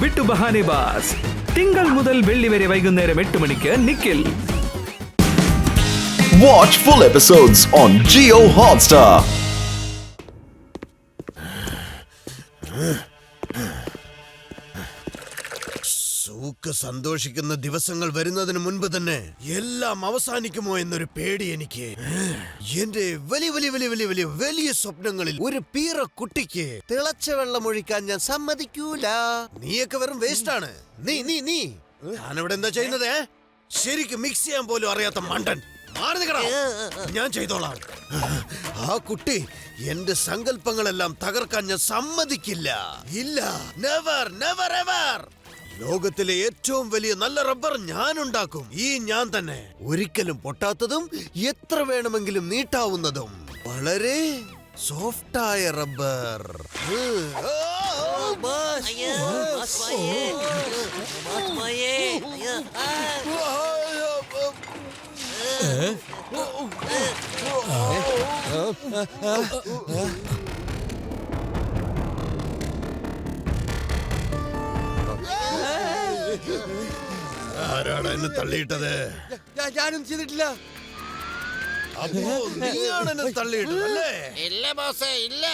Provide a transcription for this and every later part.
വിട്ടു ബഹാനെ ബാസ്. തിങ്കൾ മുതൽ വെള്ളി വരെ വൈകുന്നേരം 8 മണിക്ക് Nikhil. Watch full episodes on Jio Hotstar. സന്തോഷിക്കുന്ന ദിവസങ്ങൾ വരുന്നതിന് മുൻപ് തന്നെ എല്ലാം അവസാനിക്കുമോ എന്നൊരു പേടി എനിക്ക്. എന്റെ വലിയ വലിയ വലിയ വലിയ വലിയ വലിയ സ്വപ്നങ്ങളിൽ ഒരു പീറ കുട്ടിക്ക് തിളച്ച വെള്ളം ഒഴിക്കാൻ ഞാൻ സമ്മതിക്കൂല. നീയൊക്കെ വെറും വേസ്റ്റ് ആണ്. നീ നീ നീ ഞാനിവിടെ എന്താ ചെയ്യുന്നത്? ശരിക്കും മിക്സ് ചെയ്യാൻ പോലും അറിയാത്ത മണ്ടൻ. ഞാൻ ചെയ്തോളാം. ആ കുട്ടി എന്റെ സങ്കല്പങ്ങളെല്ലാം തകർക്കാൻ ഞാൻ സമ്മതിക്കില്ല. ഇല്ല, നെവർ നെവർ എവർ. ലോകത്തിലെ ഏറ്റവും വലിയ നല്ല റബ്ബർ ഞാൻ ഉണ്ടാക്കും. ഞാൻ തന്നെ. ഒരിക്കലും പൊട്ടാത്തതും എത്ര വേണമെങ്കിലും നീട്ടാവുന്നതും വളരെ സോഫ്റ്റായ റബ്ബർ. ആരാണ് എന്നെ തള്ളിയിട്ടത്? ഞാനും ചെയ്തിട്ടില്ല. അപ്പോ നീയാണ് എന്നെ തള്ളിയിട്ടത് അല്ലേ? ഇല്ല ബോസേ, ഇല്ല.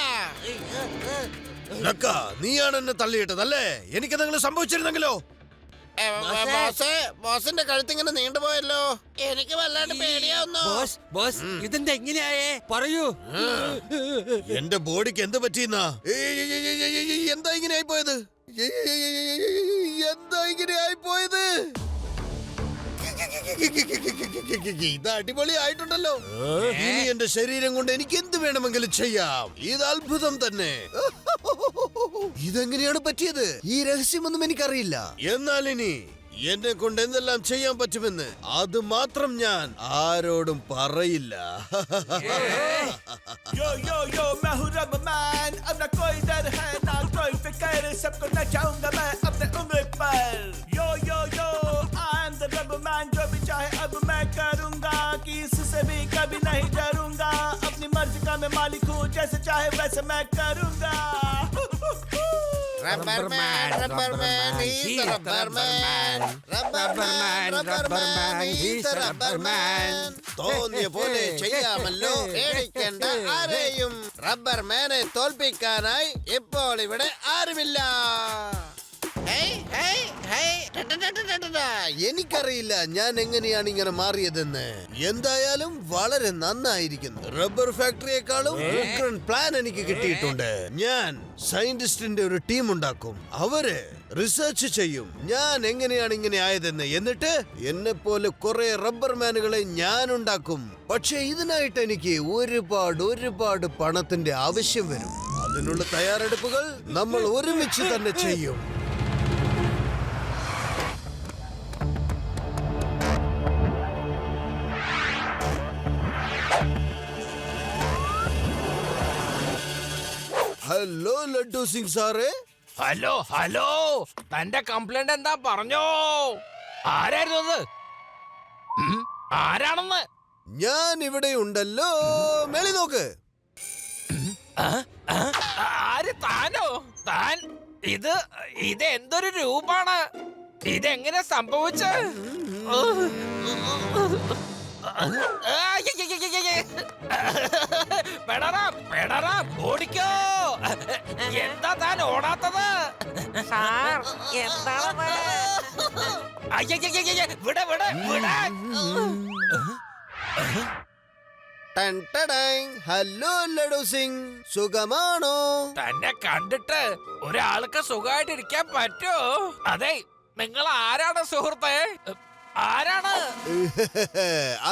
ലക്ക, നീയാണ് എന്നെ തള്ളിയിട്ടത് അല്ലേ? എനിക്കെന്തെങ്കിലും സംഭവിച്ചിരുന്നെങ്കിലോ? ബോസിന്റെ കഴുത്തിങ്ങനെ നീണ്ടുപോയല്ലോ. എനിക്ക് വല്ലാണ്ട് പേടിയാവുന്നു. ഇതെന്താ എങ്ങനെയായേ? പറയൂ. എന്റെ ബോഡിക്ക് എന്ത് പറ്റിയെന്നാ? എന്താ ഇങ്ങനെ ആയിപ്പോയത്? എന്താ ഇങ്ങനെ ആയിപ്പോയത്? ഇത് അടിപൊളി ആയിട്ടുണ്ടല്ലോ. ഇനി എന്റെ ശരീരം കൊണ്ട് എനിക്ക് എന്ത് വേണമെങ്കിലും ചെയ്യാം. ഇത് അത്ഭുതം തന്നെ. ഇതെങ്ങനെയാണ് പറ്റിയത്? ഈ രഹസ്യമൊന്നും എനിക്കറിയില്ല. എന്നാൽ ഇനി എന്നെ കൊണ്ട് എന്തെല്ലാം ചെയ്യാൻ പറ്റുമെന്ന് അത് മാത്രം ഞാൻ ആരോടും പറയില്ല. തോന്നിയ പോലെ ചെയ്യാമല്ലോ. പേടിക്കേണ്ട ആരെയും. റബ്ബർമാനെ തോൽപ്പിക്കാനായി ഇപ്പോൾ ഇവിടെ ആരുമില്ല. എനിക്കറിയില്ല ഞാൻ എങ്ങനെയാണ് ഇങ്ങനെ മാറിയതെന്ന്. എന്തായാലും വളരെ നന്നായിരിക്കുന്നു. റബ്ബർ ഫാക്ടറിയെക്കാളും പ്ലാൻ എനിക്ക് കിട്ടിയിട്ടുണ്ട്. ഞാൻ സയന്റിസ്റ്റിന്റെ ഒരു ടീം ഉണ്ടാക്കും. അവര് റിസർച്ച് ചെയ്യും ഞാൻ എങ്ങനെയാണ് ഇങ്ങനെ ആയതെന്ന്. എന്നിട്ട് എന്നെ പോലെ കുറെ റബ്ബർമാനുകളെ ഞാൻ ഉണ്ടാക്കും. പക്ഷെ ഇതിനായിട്ട് എനിക്ക് ഒരുപാട് പണത്തിന്റെ ആവശ്യം വരും. അതിനുള്ള തയ്യാറെടുപ്പുകൾ നമ്മൾ ഒരുമിച്ച് തന്നെ ചെയ്യും. ഹലോ ലഡ്ഡു സിംഗ് സാറേ. ഹലോ. തന്റെ കംപ്ലൈന്റ് എന്താ പറഞ്ഞോ? ആരായിരുന്നു? ആരാണെന്ന്? ഞാൻ ഇവിടെ ഉണ്ടല്ലോ. മേളി നോക്ക്. ആര്? താനോ? താൻ ഇത് എന്തൊരു രൂപാണ്? ഇതെങ്ങനെ സംഭവിച്ച? ഓടിക്കോ. എന്താ താൻ ഓടാത്തത്? ഹലോ ലഡു സിംഗ്, സുഖമാണോ? തന്നെ കണ്ടിട്ട് ഒരാൾക്ക് സുഖമായിട്ടിരിക്കാൻ പറ്റോ? അതെ, നിങ്ങൾ ആരാണ് സുഹൃത്തെ? ആരാണ്?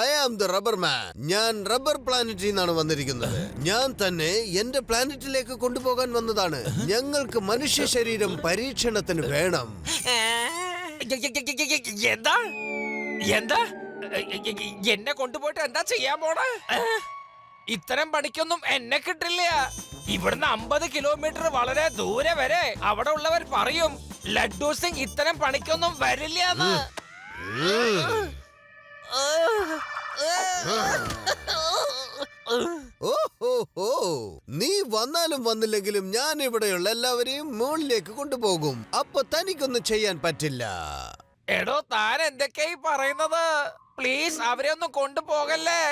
ഐ ആം ദ റബ്ബർ മാൻ. ഞാൻ റബ്ബർ പ്ലാനറ്റിൽ നിന്നാണ് വന്നിരിക്കുന്നത്. ഞാൻ തന്നെ എന്റെ പ്ലാനറ്റിലേക്ക് കൊണ്ടുപോകാൻ വന്നതാണ്. ഞങ്ങൾക്ക് മനുഷ്യ ശരീരം പരീക്ഷണത്തിന് വേണം. എന്താ എന്താ എന്നെ കൊണ്ടുപോയിട്ട് എന്താ ചെയ്യാൻ പോണ? ഇത്തരം പണിക്കൊന്നും എന്നെ കിട്ടില്ല. ഇവിടുന്ന് 50 കിലോമീറ്റർ വളരെ ദൂരെ വരെ അവിടെ ഉള്ളവർ പറയും ലഡ്ഡു സിംഗ് ഇത്തരം പണിക്കൊന്നും വരില്ല. ഓഹോ, നീ വന്നാലും വന്നില്ലെങ്കിലും ഞാൻ ഇവിടെയുള്ള എല്ലാവരെയും മുകളിലേക്ക് കൊണ്ടുപോകും. അപ്പൊ തനിക്കൊന്നും ചെയ്യാൻ പറ്റില്ല. എടോ താൻ എന്തൊക്കെയായി പറയുന്നത്? പ്ലീസ് അവരെ ഒന്നും കൊണ്ടുപോകല്ലേ.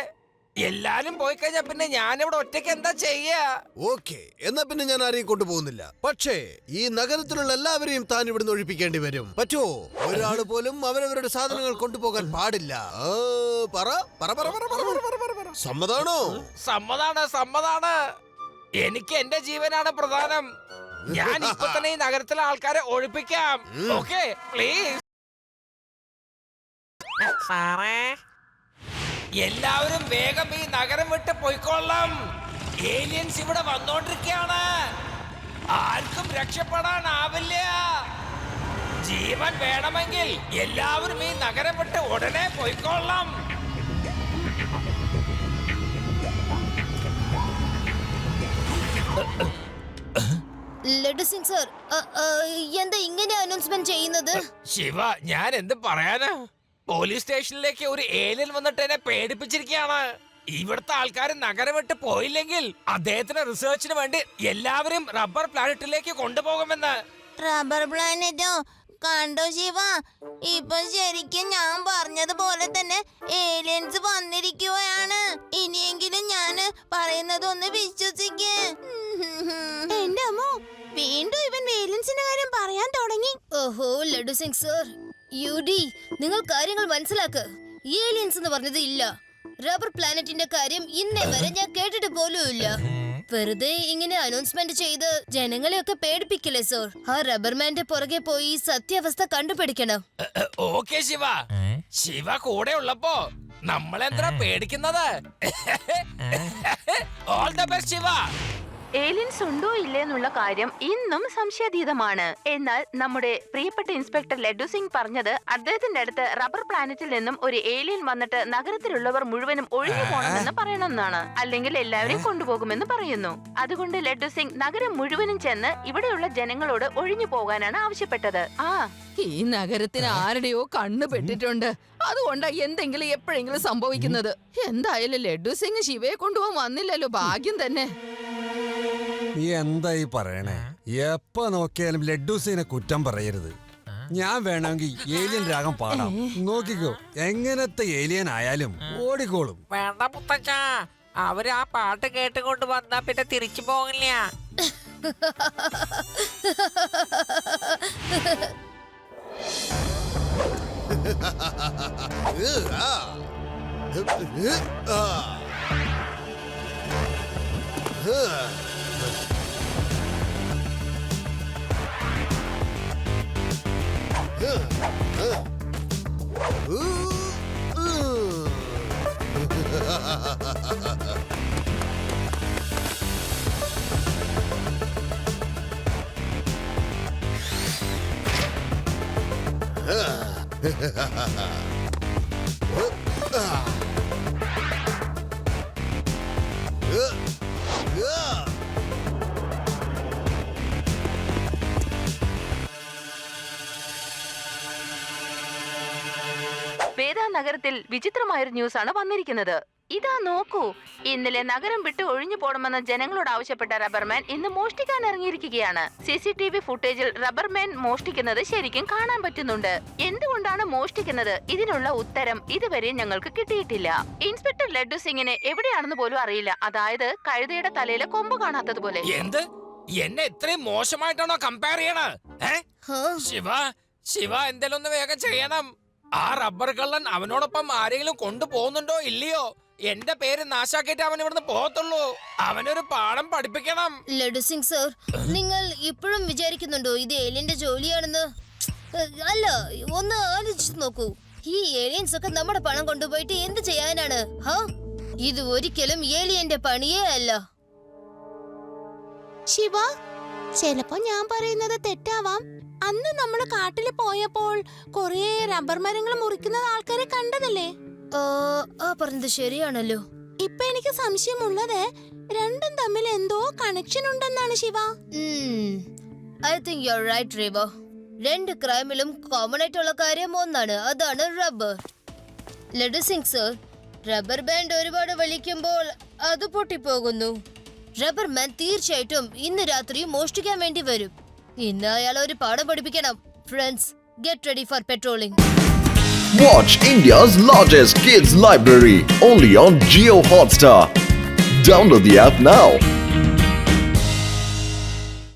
എല്ലാരും പോയി കഴിഞ്ഞാ പിന്നെ ഞാനിവിടെ ഒറ്റയ്ക്ക് എന്താ ചെയ്യാ? ഓക്കെ, എന്നാ പിന്നെ ഞാൻ ആരെയും കൊണ്ടുപോകുന്നില്ല. പക്ഷേ ഈ നഗരത്തിലുള്ള എല്ലാവരെയും താൻ ഇവിടുന്ന് ഒഴിപ്പിക്കേണ്ടി വരും. പറ്റുമോ? ഒരാള് പോലും അവരവരുടെ സാധനങ്ങൾ കൊണ്ടുപോകാൻ പാടില്ല. പറ പറ പറ പറ പറ പറ പറ പറ. സമ്മതാണോ? സമ്മതാണ്. എനിക്ക് എന്റെ ജീവനാണ് പ്രധാനം. ഞാൻ ഇപ്പൊ തന്നെ ഈ നഗരത്തിലെ ആൾക്കാരെ ഒഴിപ്പിക്കാം. Okay please. എല്ലാവരും വേഗം ഈ നഗരം വിട്ട് പോയിക്കൊള്ളാം. ഏലിയൻസ് ഇവിടെ വന്നോണ്ടിരിക്കുകയാണ്. ആർക്കും രക്ഷപ്പെടാനാവില്ല. ജീവൻ വേണമെങ്കിൽ എല്ലാവരും ഈ നഗരം വിട്ട് ഉടനെ പോയിക്കൊള്ളാം. ലഡു സിംഗ് സർ, എന്താ ഇങ്ങനെ അനൗൺസ്മെന്റ് ചെയ്യുന്നത്? ശിവ, ഞാൻ എന്ത് പറയാനാ? പോലീസ് സ്റ്റേഷനിലേക്ക് ഒരു ഏലിയൻ വന്നിട്ട് എന്നെ പേടിപ്പിച്ചിരിക്കുകയാണ്. ഇവിടുത്തെ ആൾക്കാർ നഗരം വിട്ട് പോയില്ലെങ്കിൽ അദ്ദേഹത്തിന് റിസർച്ചിന് വേണ്ടി എല്ലാവരും റബ്ബർ പ്ലാനറ്റിലേക്ക് കൊണ്ടുപോകുമെന്ന്. റബ്ബർ പ്ലാനറ്റോ? കണ്ടോ ശിവ, ഇപ്പൊ ശരിക്കും ഞാൻ പറഞ്ഞതുപോലെ തന്നെ ഏലിയൻസ് വന്നിരിക്കുകയാണ്. ഇനിയെങ്കിലും ഞാന് പറയുന്നതൊന്ന് വിശ്വസിക്കേ. എന്റെ അമ്മോ, വീണ്ടും ഇവൻ ഏലിയൻസിന്റെ കാര്യം പറയാൻ തുടങ്ങി. ഓഹോ ലഡു സിംഗ് സർ, യുഡി നിങ്ങൾ കാര്യങ്ങൾ മനസ്സിലാക്ക്. ഏലിയൻസ് എന്ന് പറഞ്ഞത് ഇല്ല. റബ്ബർ പ്ലാനറ്റിന്റെ കാര്യം ഇന്നേ വരെ ഞാൻ കേട്ടിട്ട് പോലും ഇല്ല. വെറുതെ ഇങ്ങനെ അനൗൺസ്മെന്റ് ചെയ്ത് ജനങ്ങളെയൊക്കെ പേടിപ്പിക്കില്ലേ സർ? ആ റബ്ബർമാന്റെ പുറകെ പോയി സത്യാവസ്ഥ കണ്ടുപിടിക്കണം. ഓക്കെ ശിവ, ശിവ കൂടെ ഉള്ളപ്പോ നമ്മളെന്താ പേടിക്കുന്നത്? All the best Shiva. Aliens ഉണ്ടോ ഇല്ലേന്നുള്ള കാര്യം ഇന്നും സംശയാതീതമാണ്. എന്നാൽ നമ്മുടെ പ്രിയപ്പെട്ട ഇൻസ്പെക്ടർ ലഡു സിംഗ് പറഞ്ഞത് അദ്ദേഹത്തിന്റെ അടുത്ത് റബ്ബർ പ്ലാനറ്റിൽ നിന്നും ഒരു ഏലിയൻ വന്നിട്ട് നഗരത്തിലുള്ളവർ മുഴുവനും ഒഴിഞ്ഞു പോകണമെന്ന് പറയണമെന്നാണ്. അല്ലെങ്കിൽ എല്ലാവരെയും കൊണ്ടുപോകുമെന്ന് പറയുന്നു. അതുകൊണ്ട് ലഡു സിംഗ് നഗരം മുഴുവനും ചെന്ന് ഇവിടെയുള്ള ജനങ്ങളോട് ഒഴിഞ്ഞു പോകാനാണ് ആവശ്യപ്പെട്ടത്. ഈ നഗരത്തിന് ആരുടെയോ കണ്ണു പെട്ടിട്ടുണ്ട്. അതുകൊണ്ടാ എന്തെങ്കിലും എപ്പോഴെങ്കിലും സംഭവിക്കുന്നത്. എന്തായാലും ലഡു സിംഗ് ശിവയെ കൊണ്ടുപോകാൻ വന്നില്ലല്ലോ, ഭാഗ്യം തന്നെ. നീ എന്തായി പറയണേ? എപ്പ നോക്കിയാലും ലഡ്ഡൂസിനെ കുറ്റം പറയരുത്. ഞാൻ വേണമെങ്കിൽ ഏലിയൻ രാഗം പാടാം, നോക്കിക്കോ. എങ്ങനത്തെ ഏലിയൻ ആയാലും ഓടിക്കോളും. വേണ്ട മുത്തച്ഛ, അവര് ആ പാട്ട് കേട്ടുകൊണ്ട് വന്നാ പിന്നെ തിരിച്ചു പോകില്ല. വേദ നഗരത്തിൽ വിചിത്രമായൊരു ന്യൂസാണ് വന്നിരിക്കുന്നത്. ഇതാ നോക്കൂ, ഇന്നലെ നഗരം വിട്ട് ഒഴിഞ്ഞു പോകണമെന്ന് ജനങ്ങളോട് ആവശ്യപ്പെട്ട റബ്ബർമാൻ ഇന്ന് മോഷ്ടിക്കാൻ ഇറങ്ങിയിരിക്കുകയാണ്. CCTV ഫുട്ടേജിൽ റബ്ബർമാൻ മോഷ്ടിക്കുന്നത് ശരിക്കും കാണാൻ പറ്റുന്നുണ്ട്. എന്തുകൊണ്ടാണ് മോഷ്ടിക്കുന്നത്? ഇതിനുള്ള ഉത്തരം ഇതുവരെ ഞങ്ങൾക്ക് കിട്ടിയിട്ടില്ല. ഇൻസ്പെക്ടർ ലഡു സിംഗിനെ എവിടെയാണെന്ന് പോലും അറിയില്ല. അതായത് കഴുതയുടെ തലയിലെ കൊമ്പ് കാണാത്തതുപോലെ. എന്ത്? എന്നെ ഇത്രയും മോശമായിട്ടാണോ കമ്പയർ ചെയ്യണ? ശിവ എന്തെങ്കിലും ഒന്ന് വേഗം ചെയ്യണം. ആ റബ്ബർ കള്ളൻ അവനോടൊപ്പം ആരെങ്കിലും കൊണ്ടുപോകുന്നുണ്ടോ ഇല്ലയോ? എന്റെ പേര് നാശാക്കിയിട്ട് അവൻ ഇവിടുന്ന് പോകത്തുള്ളൂ. അവനൊരു പാഠം പഠിപ്പിക്കണം. ലഡു സിംഗ് സർ, നിങ്ങൾ ഇപ്പോഴും വിചാരിക്കുന്നുണ്ടോ ഇത് ഏലിയന്റെ ജോലിയാണെന്ന്? അല്ല, ഒന്ന് ആലോചിച്ചു നോക്കൂ. ഈ ഏലിയൻസ് ഒക്കെ നമ്മുടെ പണം കൊണ്ടുപോയിട്ട് എന്ത് ചെയ്യാനാണ്? ഇത് ഒരിക്കലും ഏലിയന്റെ പണിയേ അല്ല. ശിവ, ചിലപ്പോ ഞാൻ പറയുന്നത് തെറ്റാവാം. അന്ന് നമ്മള് കാട്ടില് പോയപ്പോൾ കൊറേ റബ്ബർ മരങ്ങൾ മുറിക്കുന്നത് ആൾക്കാരെ കണ്ടതല്ലേ? പറഞ്ഞത് ശരിയാണല്ലോ. ഇപ്പൊ എനിക്ക് സംശയമുള്ളത് രണ്ടും തമ്മിൽ എന്തോ കണക്ഷൻ ഉണ്ടെന്നാണ് Shiva. I think you are right Reeva. രണ്ട് ക്രൈമിലും കോമൺ ആയിട്ടുള്ള കാര്യം ഒന്നാണ്, അതാണ് rubber. Laddu Singh sir, rubber band ഒരുപാട് വലിക്കുമ്പോൾ അത് പൊട്ടിപ്പോകുന്നു. റബ്ബർമാൻ തീർച്ചയായിട്ടും ഇന്ന് രാത്രി മോഷ്ടിക്കാൻ വേണ്ടി വരും. ഇന്ന് അയാൾ ഒരു പാഠം പഠിപ്പിക്കണം. Friends, get ready for patrolling. Watch India's largest kids library only on Jio Hotstar. Download the app now.